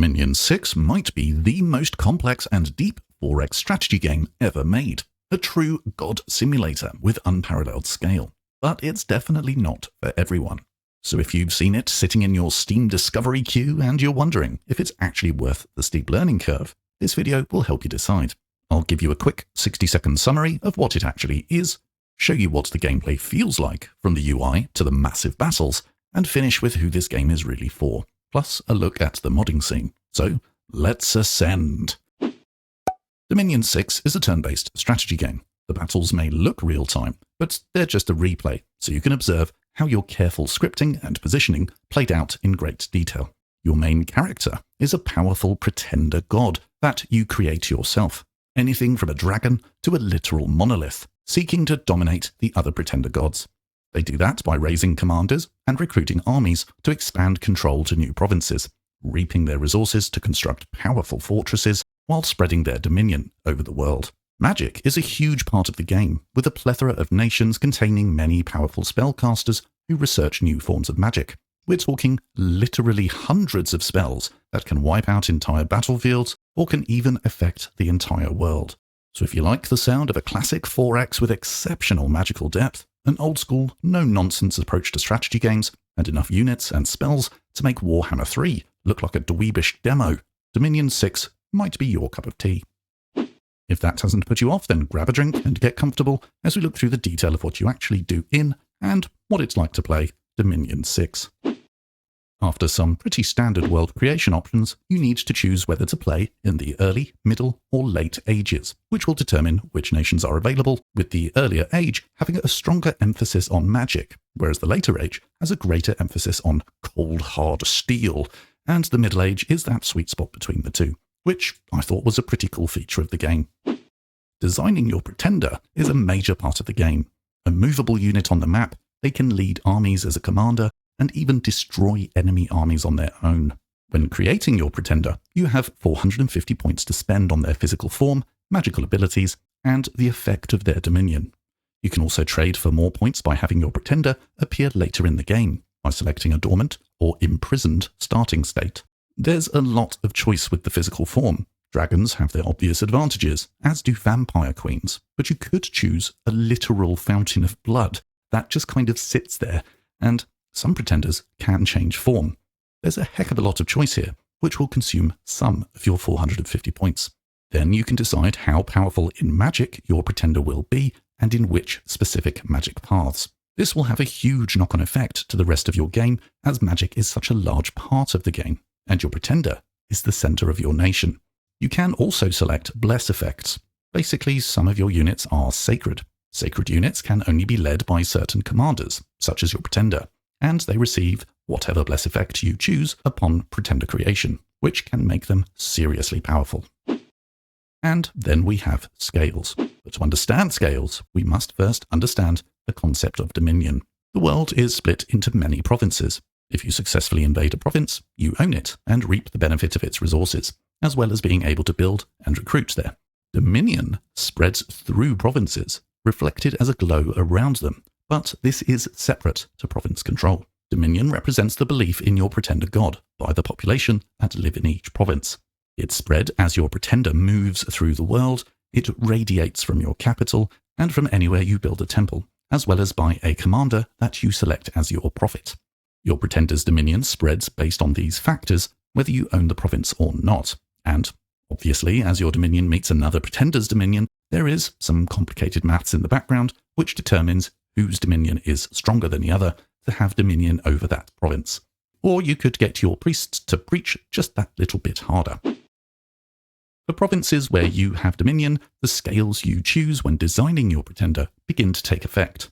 Dominion 6 might be the most complex and deep 4X strategy game ever made. A true god simulator with unparalleled scale. But it's definitely not for everyone. So if you've seen it sitting in your Steam discovery queue and you're wondering if it's actually worth the steep learning curve, this video will help you decide. I'll give you a quick 60-second summary of what it actually is, show you what the gameplay feels like from the UI to the massive battles, and finish with who this game is really for, plus a look at the modding scene. So, let's ascend. Dominion 6 is a turn-based strategy game. The battles may look real-time, but they're just a replay, so you can observe how your careful scripting and positioning played out in great detail. Your main character is a powerful pretender god that you create yourself. Anything from a dragon to a literal monolith, seeking to dominate the other pretender gods. They do that by raising commanders and recruiting armies to expand control to new provinces, reaping their resources to construct powerful fortresses while spreading their dominion over the world. Magic is a huge part of the game, with a plethora of nations containing many powerful spellcasters who research new forms of magic. We're talking literally hundreds of spells that can wipe out entire battlefields or can even affect the entire world. So if you like the sound of a classic 4X with exceptional magical depth, an old-school, no-nonsense approach to strategy games, and enough units and spells to make Warhammer 3 look like a dweebish demo, Dominion 6 might be your cup of tea. If that hasn't put you off, then grab a drink and get comfortable as we look through the detail of what you actually do in, and what it's like to play Dominion 6. After some pretty standard world creation options, you need to choose whether to play in the early, middle, or late ages, which will determine which nations are available, with the earlier age having a stronger emphasis on magic, whereas the later age has a greater emphasis on cold hard steel, and the middle age is that sweet spot between the two, which I thought was a pretty cool feature of the game. Designing your pretender is a major part of the game. A movable unit on the map, they can lead armies as a commander, and even destroy enemy armies on their own. When creating your pretender, you have 450 points to spend on their physical form, magical abilities, and the effect of their dominion. You can also trade for more points by having your pretender appear later in the game, by selecting a dormant or imprisoned starting state. There's a lot of choice with the physical form. Dragons have their obvious advantages, as do vampire queens, but you could choose a literal fountain of blood that just kind of sits there, and some pretenders can change form. There's a heck of a lot of choice here, which will consume some of your 450 points. Then you can decide how powerful in magic your pretender will be, and in which specific magic paths. This will have a huge knock-on effect to the rest of your game, as magic is such a large part of the game, and your pretender is the center of your nation. You can also select bless effects. Basically, some of your units are sacred. Sacred units can only be led by certain commanders, such as your pretender, and they receive whatever bless effect you choose upon pretender creation, which can make them seriously powerful. And then we have scales. But to understand scales, we must first understand the concept of dominion. The world is split into many provinces. If you successfully invade a province, you own it and reap the benefit of its resources, as well as being able to build and recruit there. Dominion spreads through provinces, reflected as a glow around them, but this is separate to province control. Dominion represents the belief in your pretender god by the population that live in each province. It's spread as your pretender moves through the world, it radiates from your capital, and from anywhere you build a temple, as well as by a commander that you select as your prophet. Your pretender's dominion spreads based on these factors, whether you own the province or not. And, obviously, as your dominion meets another pretender's dominion, there is some complicated maths in the background, which determines whose dominion is stronger than the other to have dominion over that province. Or you could get your priests to preach just that little bit harder. For provinces where you have dominion, the scales you choose when designing your pretender begin to take effect.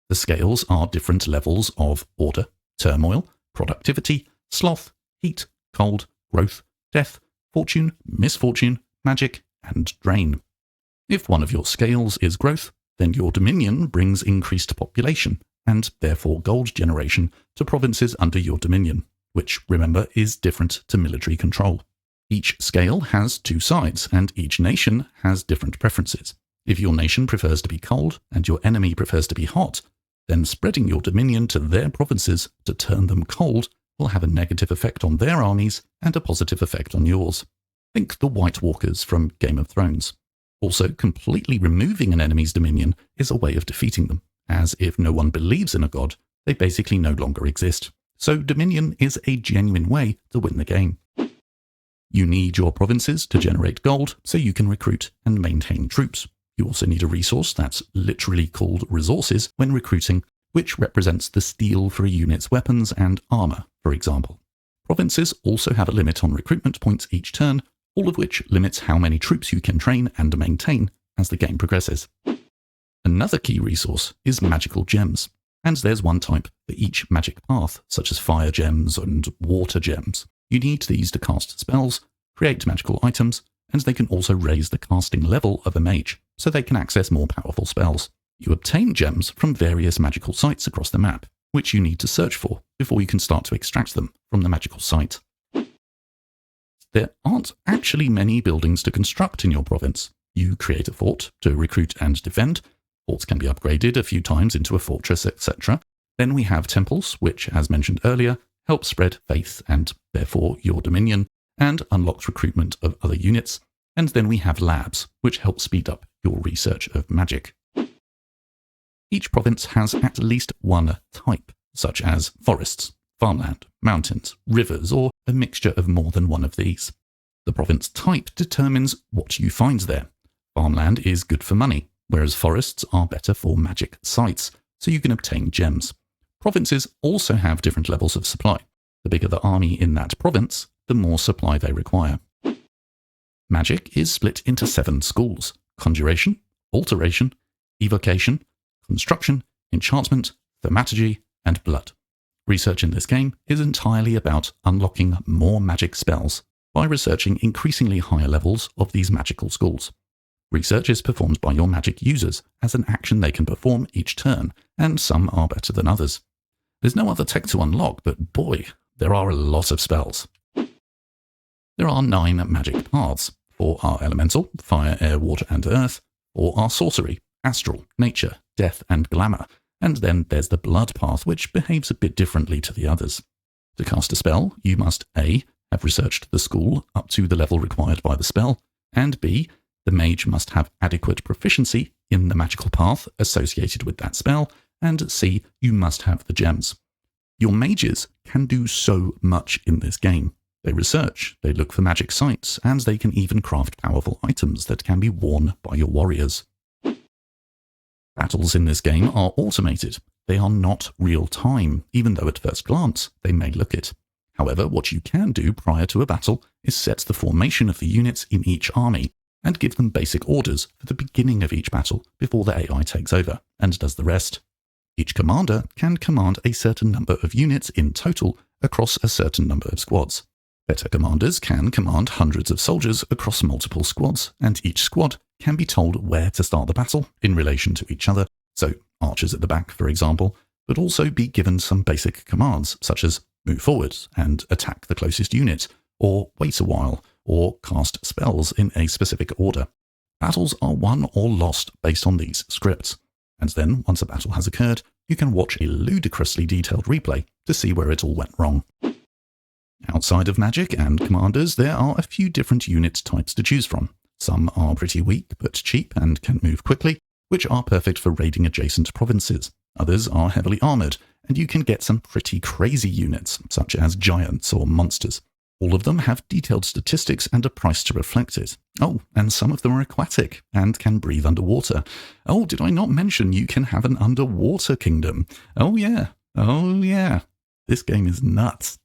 The scales are different levels of order, turmoil, productivity, sloth, heat, cold, growth, death, fortune, misfortune, magic, and drain. If one of your scales is growth, then your dominion brings increased population, and therefore gold generation to provinces under your dominion, which, remember, is different to military control. Each scale has two sides, and each nation has different preferences. If your nation prefers to be cold, and your enemy prefers to be hot, then spreading your dominion to their provinces to turn them cold will have a negative effect on their armies and a positive effect on yours. Think the White Walkers from Game of Thrones. Also, completely removing an enemy's dominion is a way of defeating them, as if no one believes in a god, they basically no longer exist. So dominion is a genuine way to win the game. You need your provinces to generate gold so you can recruit and maintain troops. You also need a resource that's literally called resources when recruiting, which represents the steel for a unit's weapons and armor, for example. Provinces also have a limit on recruitment points each turn, all of which limits how many troops you can train and maintain as the game progresses. Another key resource is magical gems, and there's one type for each magic path, such as fire gems and water gems. You need these to cast spells, create magical items, and they can also raise the casting level of a mage, so they can access more powerful spells. You obtain gems from various magical sites across the map, which you need to search for before you can start to extract them from the magical site. There aren't actually many buildings to construct in your province. You create a fort to recruit and defend. Forts can be upgraded a few times into a fortress, etc. Then we have temples, which, as mentioned earlier, help spread faith and therefore your dominion, and unlocks recruitment of other units. And then we have labs, which help speed up your research of magic. Each province has at least one type, such as forests, farmland, mountains, rivers, or a mixture of more than one of these. The province type determines what you find there. Farmland is good for money, whereas forests are better for magic sites, so you can obtain gems. Provinces also have different levels of supply. The bigger the army in that province, the more supply they require. Magic is split into 7 schools: conjuration, alteration, evocation, construction, enchantment, thaumaturgy, and blood. Research in this game is entirely about unlocking more magic spells by researching increasingly higher levels of these magical schools. Research is performed by your magic users as an action they can perform each turn, and some are better than others. There's no other tech to unlock, but boy, there are a lot of spells. There are 9 magic paths. 4 are elemental, fire, air, water, and earth. 4 are sorcery, astral, nature, death, and glamour. And then there's the blood path, which behaves a bit differently to the others. To cast a spell, you must A. have researched the school up to the level required by the spell, and B. the mage must have adequate proficiency in the magical path associated with that spell, and C. you must have the gems. Your mages can do so much in this game. They research, they look for magic sites, and they can even craft powerful items that can be worn by your warriors. Battles in this game are automated. They are not real-time, even though at first glance they may look it. However, what you can do prior to a battle is set the formation of the units in each army, and give them basic orders for the beginning of each battle before the AI takes over, and does the rest. Each commander can command a certain number of units in total across a certain number of squads. Better commanders can command hundreds of soldiers across multiple squads, and each squad can be told where to start the battle in relation to each other, so archers at the back, for example, but also be given some basic commands, such as move forward and attack the closest unit, or wait a while, or cast spells in a specific order. Battles are won or lost based on these scripts, and then, once a battle has occurred, you can watch a ludicrously detailed replay to see where it all went wrong. Outside of magic and commanders, there are a few different unit types to choose from. Some are pretty weak but cheap and can move quickly, which are perfect for raiding adjacent provinces. Others are heavily armoured, and you can get some pretty crazy units, such as giants or monsters. All of them have detailed statistics and a price to reflect it. Oh, and some of them are aquatic and can breathe underwater. Oh, did I not mention you can have an underwater kingdom? Oh yeah, this game is nuts.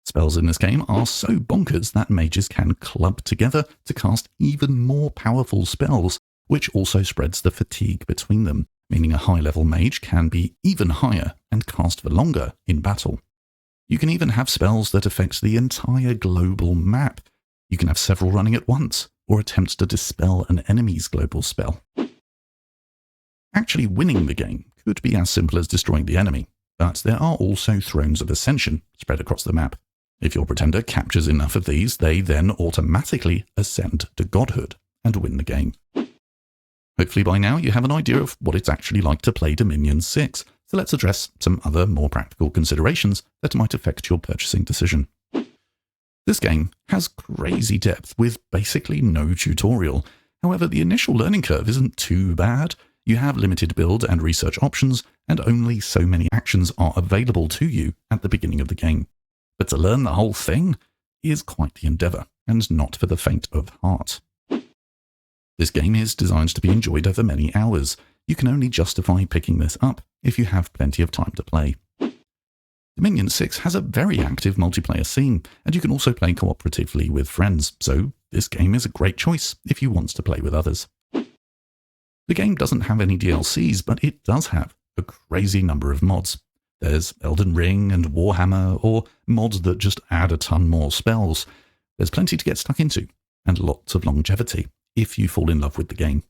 Spells in this game are so bonkers that mages can club together to cast even more powerful spells, which also spreads the fatigue between them, meaning a high-level mage can be even higher and cast for longer in battle. You can even have spells that affect the entire global map. You can have several running at once, or attempt to dispel an enemy's global spell. Actually winning the game could be as simple as destroying the enemy, but there are also thrones of ascension spread across the map. If your pretender captures enough of these, they then automatically ascend to godhood and win the game. Hopefully by now you have an idea of what it's actually like to play Dominion 6, So let's address some other more practical considerations that might affect your purchasing decision. This game has crazy depth with basically no tutorial. However, the initial learning curve isn't too bad. You have limited build and research options, and only so many actions are available to you at the beginning of the game. But to learn the whole thing is quite the endeavour, and not for the faint of heart. This game is designed to be enjoyed over many hours. You can only justify picking this up if you have plenty of time to play. Dominion 6 has a very active multiplayer scene, and you can also play cooperatively with friends, so this game is a great choice if you want to play with others. The game doesn't have any DLCs, but it does have a crazy number of mods. There's Elden Ring and Warhammer, or mods that just add a ton more spells. There's plenty to get stuck into, and lots of longevity if you fall in love with the game.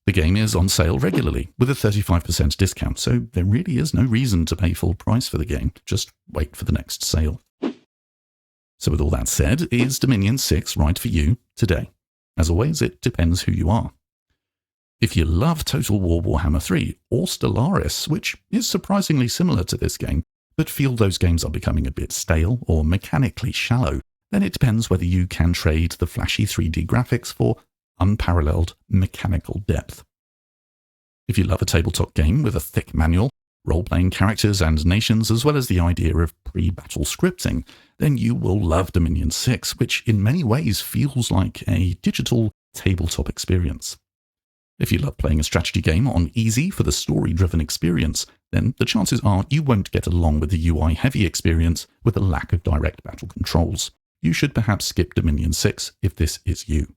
The game is on sale regularly with a 35% discount, so there really is no reason to pay full price for the game. Just wait for the next sale. So with all that said, is Dominion 6 right for you today? As always, it depends who you are. If you love Total War Warhammer 3 or Stellaris, which is surprisingly similar to this game, but feel those games are becoming a bit stale or mechanically shallow, then it depends whether you can trade the flashy 3D graphics for unparalleled mechanical depth. If you love a tabletop game with a thick manual, role-playing characters and nations, as well as the idea of pre-battle scripting, then you will love Dominion 6, which in many ways feels like a digital tabletop experience. If you love playing a strategy game on easy for the story-driven experience, then the chances are you won't get along with the UI-heavy experience with a lack of direct battle controls. You should perhaps skip Dominion 6 if this is you.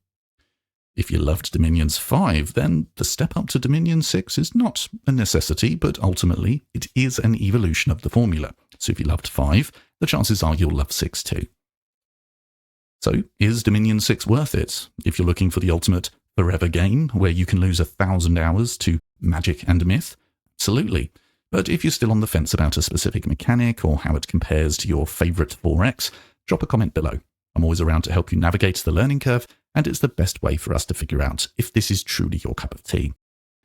If you loved Dominions 5, then the step up to Dominion 6 is not a necessity, but ultimately it is an evolution of the formula. So if you loved 5, the chances are you'll love 6 too. So is Dominion 6 worth it? If you're looking for the ultimate forever game where you can lose 1,000 hours to magic and myth, absolutely. But if you're still on the fence about a specific mechanic or how it compares to your favourite 4X, drop a comment below. I'm always around to help you navigate the learning curve, and it's the best way for us to figure out if this is truly your cup of tea.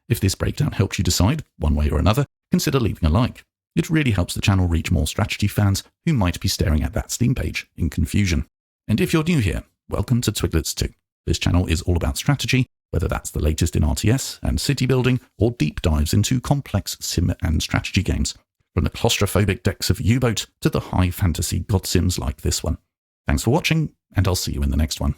If this breakdown helps you decide, one way or another, consider leaving a like. It really helps the channel reach more strategy fans who might be staring at that Steam page in confusion. And if you're new here, welcome to Twiglets 2. This channel is all about strategy, whether that's the latest in RTS and city building, or deep dives into complex sim and strategy games, from the claustrophobic decks of U-Boat to the high fantasy god sims like this one. Thanks for watching, and I'll see you in the next one.